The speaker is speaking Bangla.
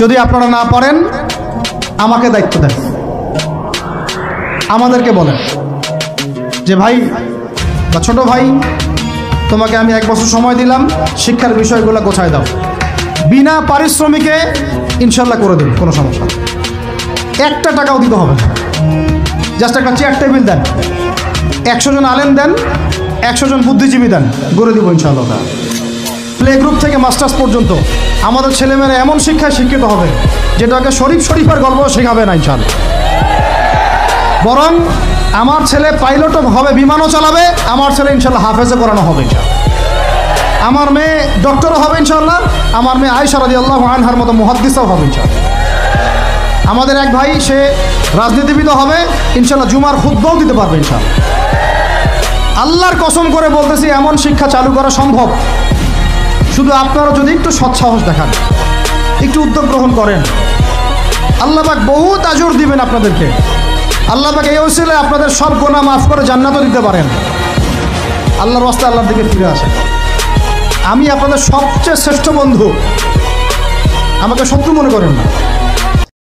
যদি আপনারা না পারেন আমাকে দায়িত্ব দেন, আমাদেরকে বলেন যে ভাই বা ছোট ভাই, তোমাকে আমি 1 বছর সময় দিলাম, শিক্ষার বিষয়গুলো গোছায় দাও। বিনা পারিশ্রমিকে ইনশাল্লাহ করে দেব, কোনো সমস্যা। 1 টাকাও দিতে হবে না, জাস্ট একটা চেয়ার টেবিল দেন, 100 জন আলেম দেন, 100 জন বুদ্ধিজীবী দেন, গড়ে দেবো ইনশাআল্লাহ। প্লে গ্রুপ থেকে মাস্টার্স পর্যন্ত আমাদের ছেলেমেয়েরা এমন শিক্ষায় শিক্ষিত হবে যেটাকে শরীফের গল্প শেখাবে না ইনশাআল্লাহ। বরং আমার ছেলে পাইলটও হবে, বিমানও চালাবে, আমার ছেলে ইনশাআল্লাহ হাফেজও করানো হবে ইনশাআল্লাহ। আমার মেয়ে ডক্টরও হবে ইনশাআল্লাহ, আমার মেয়ে আয়েশা রাদিয়াল্লাহু আনহার মতো মুহাদ্দিসও হবে ইনশাআল্লাহ। আমাদের এক ভাই সে রাজনীতিবিদ হবে ইনশাআল্লাহ, জুমার খুতবাও দিতে পারবে ইনশাআল্লাহ। আল্লাহর কসম করে বলতেছি, এমন শিক্ষা চালু করা সম্ভব, শুধু আপনারা যদি একটু সৎসাহস দেখান, একটু উদ্যোগ গ্রহণ করেন, আল্লাহ পাক বহুত আজর দিবেন আপনাদেরকে। আল্লাহ পাক এই ওসিলায় আপনাদের সব গুনাহ মাফ করে জান্নাতও দিতে পারেন। আল্লাহর রাস্তায় আল্লাহর দিকে ফিরে আসেন। আমি আপনাদের সবচেয়ে শ্রেষ্ঠ বন্ধু, আমাকে শত্রু মনে করেন না।